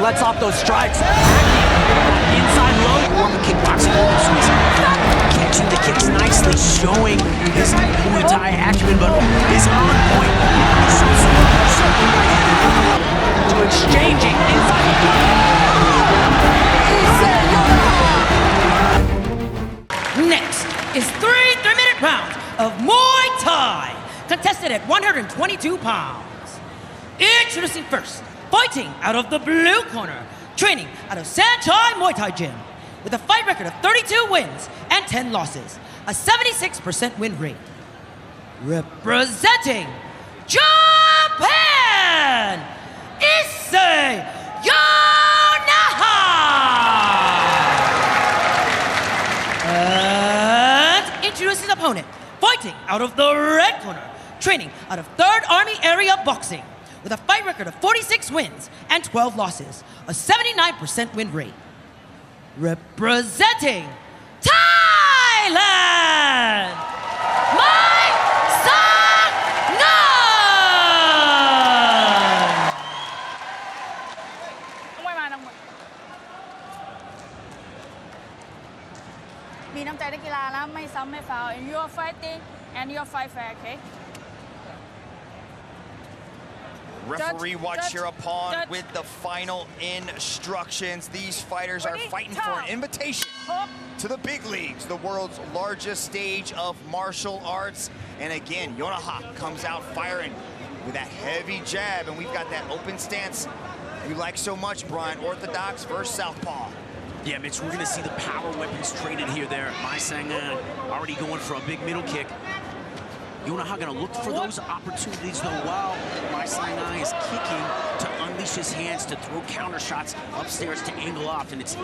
lets off those strikes. Inside low. More kickboxing overswings. Catching the kicks nicely, showing his Muay Thai acumen, but is on point. To exchanging inside. Next is three 3-minute rounds of Muay Thai, contested at 122 pounds. Introducing first, fighting out of the blue corner, training out of Sanchai Muay Thai Gym, with a fight record of 32 wins and 10 losses, a 76% win rate. Representing Japan, Issei Yonaha! And introducing opponent, fighting out of the red corner, training out of 3rd Army Area Boxing, with a fight record of 46 wins and 12 losses, a 79% win rate. Representing Thailand, Maisangngern! มีน้ำใจนักกีฬาแล้วไม่ซ้ำไม่ฟาว and you are fighting and you are fight fair, okay? Referee, watch Judge, your opponent Judge. with the final instructions. These fighters are fighting for an invitation to the big leagues, the world's largest stage of martial arts. And again, Yonaha comes out firing with that heavy jab, and we've got that open stance you like so much, Brian. Orthodox versus southpaw. Yeah, Mitch, we're going to see the power weapons traded here. There, Maisangngern already going for a big middle kick. Yonaha going to look for those opportunities, though, while Maisangngern is kicking to unleash his hands to throw counter shots upstairs to angle off, and it's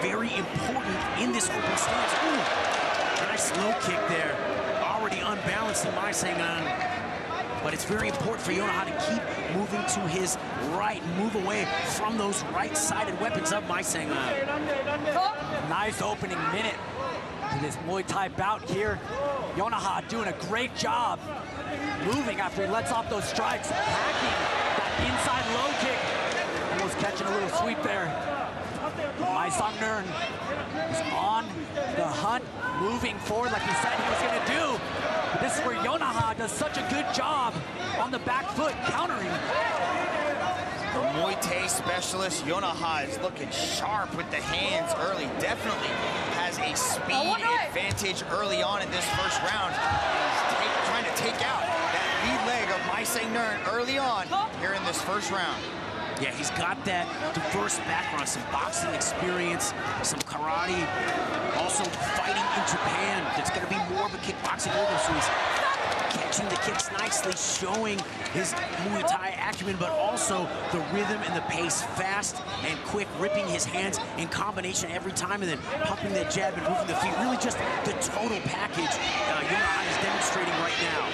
very important in this open stance. Ooh, nice low kick there. Already unbalanced in Maisangngern. But it's very important for Yonaha to keep moving to his right, move away from those right-sided weapons of Maisangngern. Nice opening minute to this Muay Thai bout here. Yonaha doing a great job moving after he lets off those strikes, hacking that inside low kick. Almost catching a little sweep there. Maisangngern is on the hunt, moving forward like he said he was going to do. But this is where Yonaha does such a good job on the back foot, countering. The Muay Thai specialist, Yonaha, is looking sharp with the hands early. Definitely has a speed advantage early on in this first round. He's trying to take out that lead leg of Maisangngern early on here in this first round. Yeah, he's got that diverse background, some boxing experience, some karate, also fighting in Japan. It's going to be more of a kickboxing overseas. Catching the kicks nicely, showing his Muay Thai acumen, but also the rhythm and the pace, fast and quick, ripping his hands in combination every time, and then pumping that jab and moving the feet. Really just the total package Yonaha is demonstrating right now.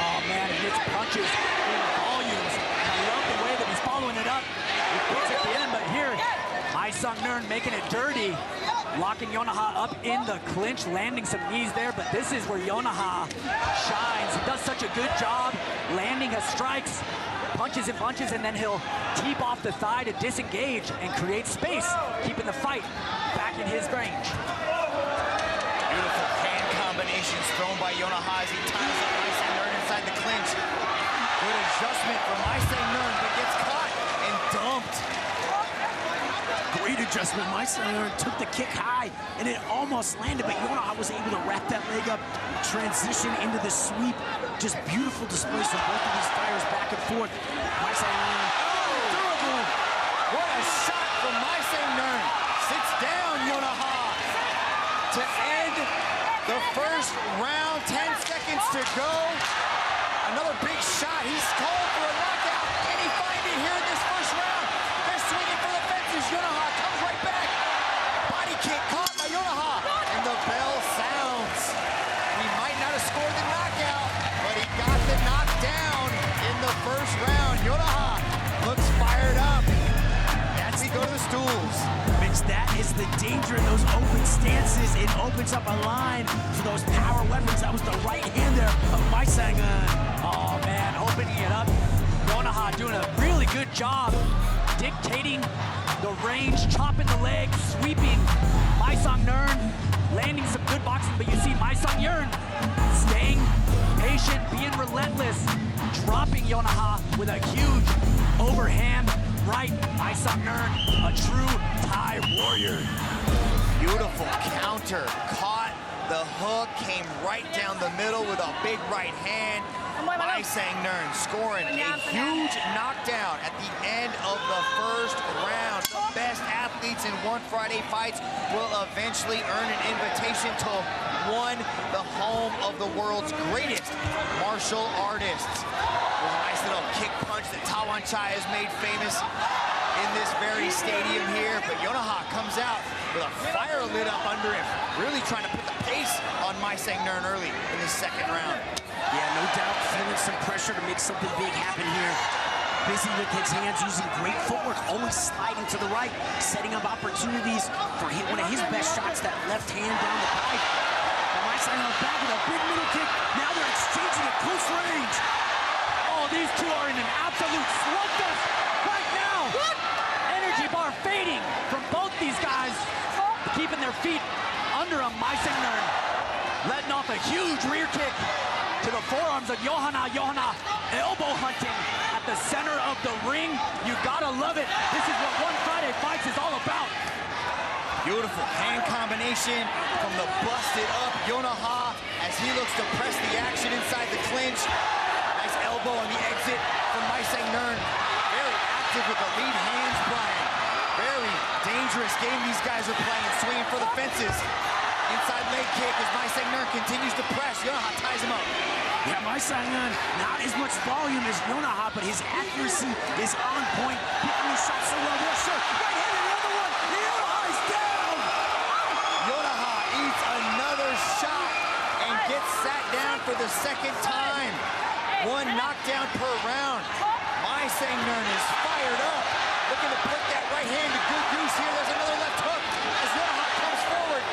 Oh man, it hits punches in volumes. I love the way that he's following it up. He puts at the end, but here, Maisangngern making it dirty. Locking Yonaha up in the clinch, landing some knees there, but this is where Yonaha shines. He does such a good job landing his strikes, punches and punches, and then he'll teep off the thigh to disengage and create space, keeping the fight back in his range. Beautiful hand combinations thrown by Yonaha as he ties up Maisangngern inside the clinch. Good adjustment for Maisangngern, but gets caught and dumped. Great adjustment. Maisangngern took the kick high, and it almost landed, but Yonaha was able to wrap that leg up, transition into the sweep. Just beautiful displays from both of these fighters back and forth. Maisangngern. Durable. What a shot from Maisangngern. Sits down Yonaha to end the first round. 10 seconds to go. Another big shot. He's called for a knockout. Can he find it here in this first round? They're swinging for the fences. Yonaha comes right back. Body kick caught by Yonaha. And the bell sounds. He might not have scored the knockout, but he got the knockdown in the first round. Yonaha looks fired up as he go to the stools. Mitch, that is the danger in those open stances. It opens up a line for those power weapons. That was the right hand there of Maisangngern. Oh man, opening it up. Yonaha doing a really good job dictating the range, chopping the legs, sweeping Maisangngern, landing some good boxing, but you see Maisangngern staying patient, being relentless, dropping Yonaha with a huge overhand right. Maisangngern, a true Thai warrior. Beautiful counter, caught the hook, came right down the middle with a big right hand. Maisangngern scoring a huge knockdown at the end of the first round. The best athletes in One Friday Fights will eventually earn an invitation to one, the home of the world's greatest martial artists. There's a nice little kick punch that Tawanchai has made famous in this very stadium here, but Yonaha comes out with a fire lit up under him, really trying to put the pace on Maisangngern early in the second round. Yeah, no doubt feeling some pressure to make something big happen here. Busy with his hands, using great footwork, always sliding to the right, setting up opportunities for one of his best shots, that left hand down the pipe. Maisangngern back with a big middle kick. Now they're exchanging at close range. Oh, these two are in an absolute slugfest right now. Energy bar fading from both these guys, keeping their feet under them. Maisangngern letting off a huge rear kick to the forearms of Yonaha. Yonaha elbow hunting at the center of the ring. You gotta love it. This is what One Friday Fights is all about. Beautiful hand combination from the busted up Yonaha as he looks to press the action inside the clinch. Nice elbow on the exit from Maisangngern. Very active with the lead hands, Brian. Very dangerous game these guys are playing, swinging for the fences. Inside leg kick as Maisangngern continues to press. Yonaha ties him up. Yeah, Maisangngern, not as much volume as Yonaha, but his accuracy is on point. Picking his shot so well. There, sure. Right hand, another one. Yonaha is down. Yonaha eats another shot and gets sat down for the second time. One knockdown per round. Maisangngern is fired up. Looking to put that right hand to good use here. There's another left hook as Yonaha comes forward.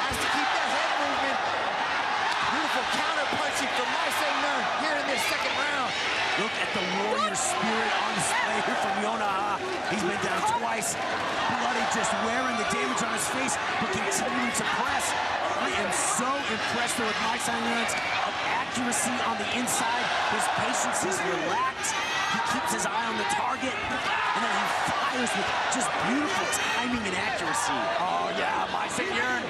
Has to keep that head movement. Beautiful counter punching from Maisangngern here in this second round. Look at the warrior spirit on display here from Yonaha. He's been down twice. Bloody, just wearing the damage on his face, but continuing to press. I am so impressed with Maisangngern's accuracy on the inside. His patience is relaxed. He keeps his eye on the target, and then he fires with just beautiful timing and accuracy. Oh yeah, Maisangngern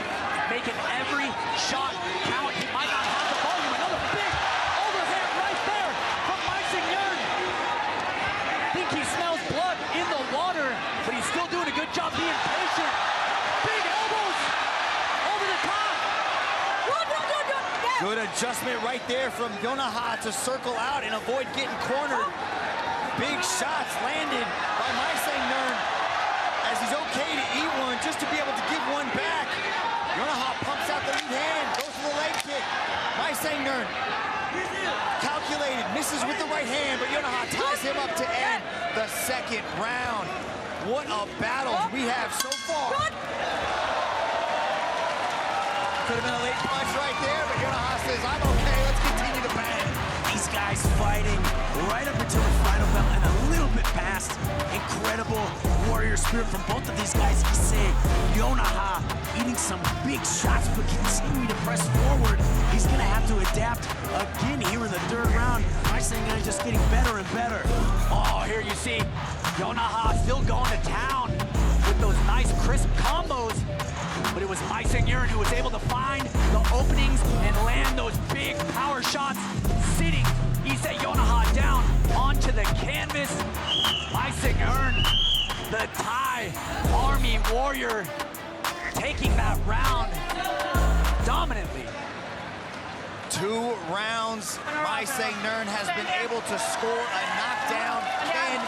making every shot count. He might not have the volume. Another big overhand right there from Maisangngern. Think he smells blood in the water, but he's still doing a good job being patient. Big elbows over the top. Good adjustment right there from Yonaha to circle out and avoid getting cornered. Big shots landed by Maisangngern as he's okay to eat one just to be able to give one back. Yonaha pumps out the lead hand, goes for the leg kick. Maisangngern calculated, misses with the right hand, but Yonaha ties him up to end the second round. What a battle we have so far. Could have been a late punch right there, but Yonaha says, I'm okay, let's continue to bang. These guys fighting right up until the final bell and a little bit past. Incredible warrior spirit from both of these guys. Issei Yonaha eating some big shots, but continuing to press forward. He's going to have to adapt again here in the third round. Maisangngern just getting better and better. Oh, here you see Yonaha still going to town with those nice crisp combos. But it was Maisangngern who was able to find the openings and land those big power shots, sitting Issei Yonaha down onto the canvas. Maisangngern, the Thai Army warrior, taking that round dominantly. 2 rounds, Maisangngern has been able to score a knockdown. Can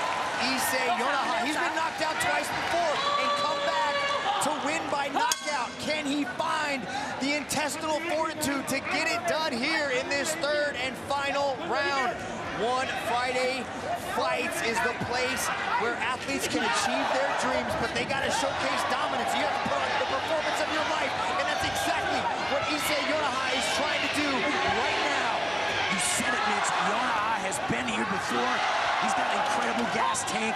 Issei Yonaha, he's been knocked out twice before and come back to win by knockout. Can he find the intestinal fortitude to get it done here in this third and final round? One Friday Fights is the place where athletes can achieve their dreams, but they got to showcase dominance. You have to put on the performance of your life, and that's exactly what Issei Yonaha is trying to do right now. You said it, Mitch. Yonaha has been here before. He's got an incredible gas tank.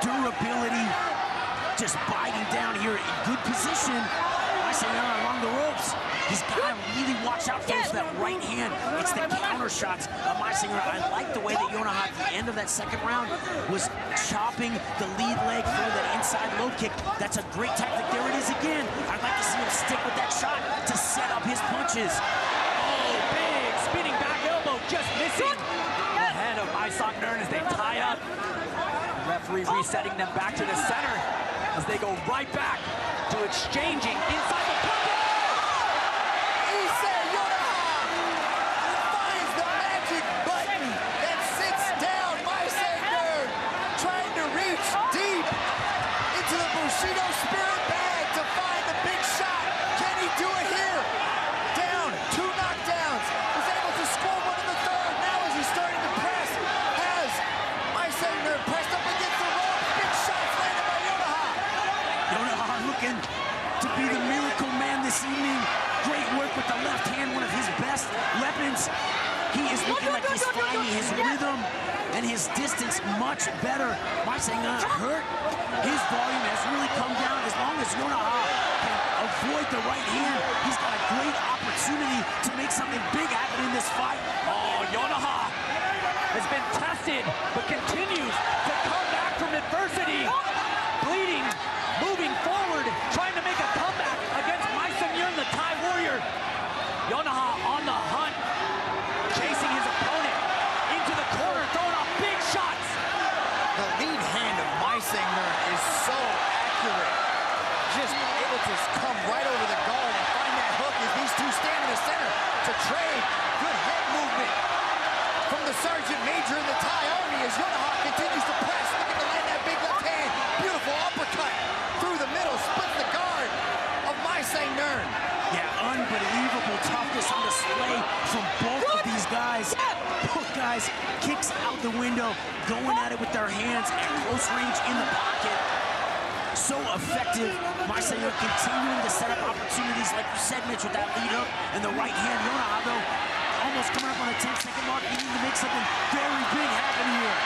durability, just biting down here in good position. Maisangngern along the ropes. He's got to really watch out for that right hand. It's the counter shots of Maisangngern. I like the way that Yonaha at the end of that second round was chopping the lead leg for that inside low kick. That's a great tactic. There it is again. I'd like to see him stick with that shot to set up his punches. Oh, big spinning back elbow, just missing the head of Maisangngern as they tie up. The referee resetting them back to the center as they go right back to exchanging inside the pocket. Issei Yonaha finds the magic button that sits down Maisangngern, trying to reach deep into the Bushido spirit bag to find the big shot. Can he do it here? Down, 2 knockdowns, was able to score one in the third. Now as he's starting to press, has Maisangngern pressed up against the rope. Big shots landed by Yonaha. Yonaha looking to be the miracle man this evening. Great work with the left hand, one of his best weapons. He is looking like he's finding his rhythm and his distance much better. Maisangngern hurt. His volume has really come down. As long as Yonaha can avoid the right hand, he's got a great opportunity to make something big happen in this fight. Oh, Yonaha has been tested, but continues to come back from adversity. Bleeding, moving forward, trying to make a comeback against Maisangngern, the Thai warrior. Yonaha on the hunt, chasing his opponent into the corner, throwing off big shots. The lead hand of Maisangngern is so accurate. Just able to come right over the guard and find that hook as these two stand in the center to trade. Good head movement from the Sergeant Major in the Thai Army as Yonaha continues to press, looking to land that big left hand. Beautiful uppercut through the middle, splits the guard of Maisangngern. Yeah, unbelievable toughness on display from both of these guys. Both guys, kicks out the window, going at it with their hands at close range in the pocket. So effective. Maisangngern continuing to set up opportunities, like you said, Mitch, with that lead up and the right hand. Yonaha, though, almost coming up on the 10-second mark. You need to make something very big happen here.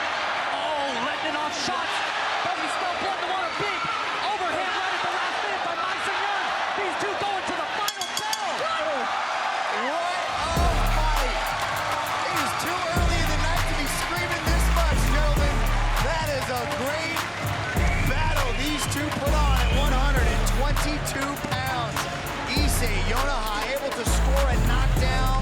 Oh, letting off shots, but he's still putting one a big overhand right at the last minute by Maisangngern. These two going to the final bell. What a fight! It is too early in the night to be screaming this much, gentlemen. That is a great battle these two put on at 122 pounds. Issei Yonaha able to score a knockdown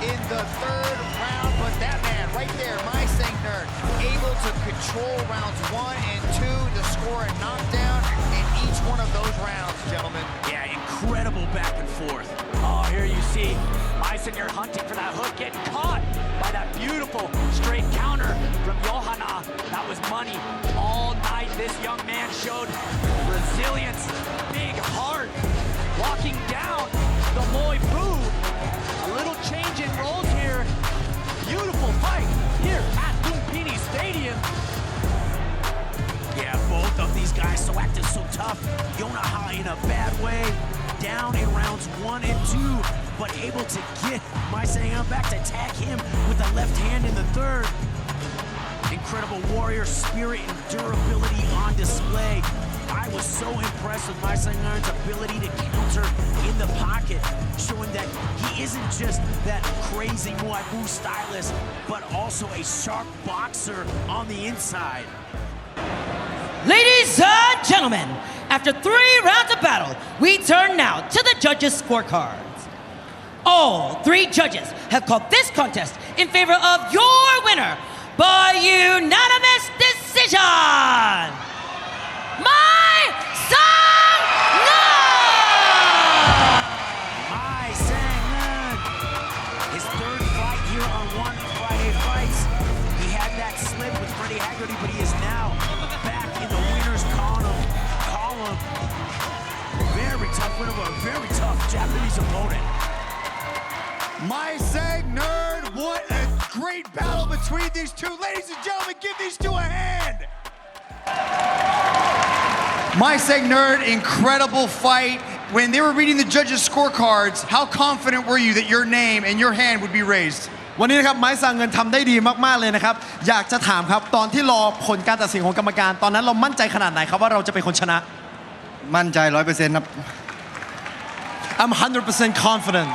in the third round, but that man right there, Maisangngern, able to control rounds 1 and 2 to score a knockdown in each one of those rounds, gentlemen. Yeah, incredible back and forth. Oh, here you see Maisangngern hunting for that hook, getting caught by that beautiful straight counter from Yonaha. That was money. All night, this young man showed resilience, big heart, walking down the Muay Thai. A little change in roles here. Beautiful fight here at Lumpinee Stadium. Yeah, both of these guys so active, so tough. Yonaha in a bad way, down in rounds 1 and 2, but able to get Maisangngern back to tag him with the left hand in the third. Incredible warrior spirit and durability on display. I was so impressed with Maisangngern's ability to counter in the pocket, showing that he isn't just that crazy Muay Thai stylist, but also a sharp boxer on the inside. Ladies and gentlemen, after 3 rounds of battle, we turn now to the judges' scorecards. All 3 judges have called this contest in favor of your winner by unanimous decision. Maisangngern! His third fight here on One Friday Fights. He had that slip with Freddie Haggerty, but he is now back in the winner's column. Very tough win over a very tough Japanese opponent. Maisangngern, what a great battle between these two. Ladies and gentlemen, give these two a hand. Maisangngern, incredible fight. When they were reading the judges' scorecards, how confident were you that your name and your hand would be raised? วันนี้นะครับไม้สั่งเงินทำได้ดีมากๆเลยนะครับอยากจะถามครับตอนที่รอผลการตัดสินของกรรมการตอนนั้นเรามั่นใจขนาดไหนครับว่าเราจะเป็นคนชนะมั่นใจ 100% ครับ I'm 100% confident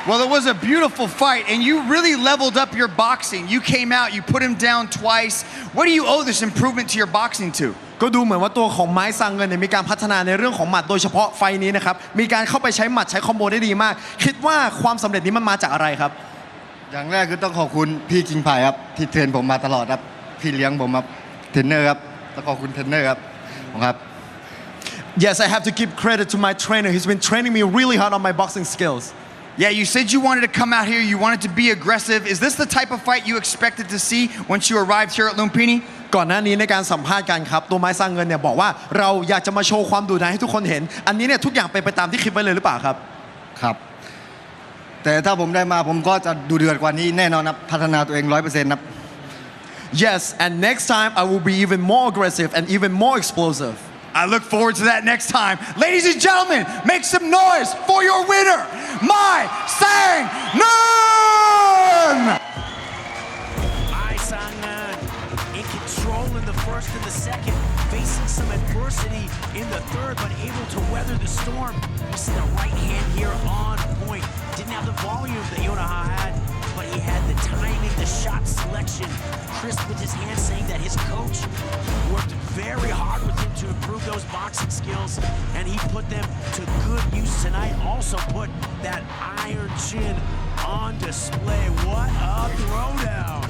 Well, it was a beautiful fight, and you really leveled up your boxing. You came out, you put him down twice. What do you owe this improvement to your boxing to? ก็ดูเหมือนว่าตัวของไม้สั่งเงินเนี่ยมีการพัฒนาในเรื่องของหมัดโดยเฉพาะไฟนี้นะครับมีการเข้าไปใช้หมัดใช้คอมโบได้ดีมากคิดว่าความสำเร็จนี้มันมาจากอะไรครับอย่างแรกคือต้องขอบคุณพี่กิงไผ่ครับที่เทรนผมมาตลอดครับพี่เลี้ยงผมครับเทรนเนอร์ครับต้องขอบคุณเทรนเนอร์ครับครับ Yes I have to give credit to my trainer he's been training me really hard on my boxing skills Yeah, you said you wanted to come out here, you wanted to be aggressive. Is this the type of fight you expected to see once you arrived here at Lumpinee? ก่อนหน้านี้ในการสัมภาษณ์กันครับตัวไม้สั่งเงินเนี่ยบอกว่าเราอยากจะมาโชว์ความดุดันให้ทุกคนเห็นอันนี้เนี่ยทุกอย่างเป็นไปตามที่คิดไว้เลยหรือเปล่าครับครับแต่ถ้าผมได้มาผมก็จะดูเดือดกว่านี้แน่นอนครับพัฒนาตัวเอง 100% ครับ Yes and next time I will be even more aggressive and even more explosive I look forward to that next time. Ladies and gentlemen, make some noise for your winner, Maisangngern! Maisangngern in control in the first and the second, facing some adversity in the third, but able to weather the storm. You see the right hand here on point. Didn't have the volume that Yonaha had, but he had the timing, the shot selection. Crisp with his hand saying that his coach worked very hard with him to improve those boxing skills, and he put them to good use tonight. Also put that iron chin on display. What a throwdown.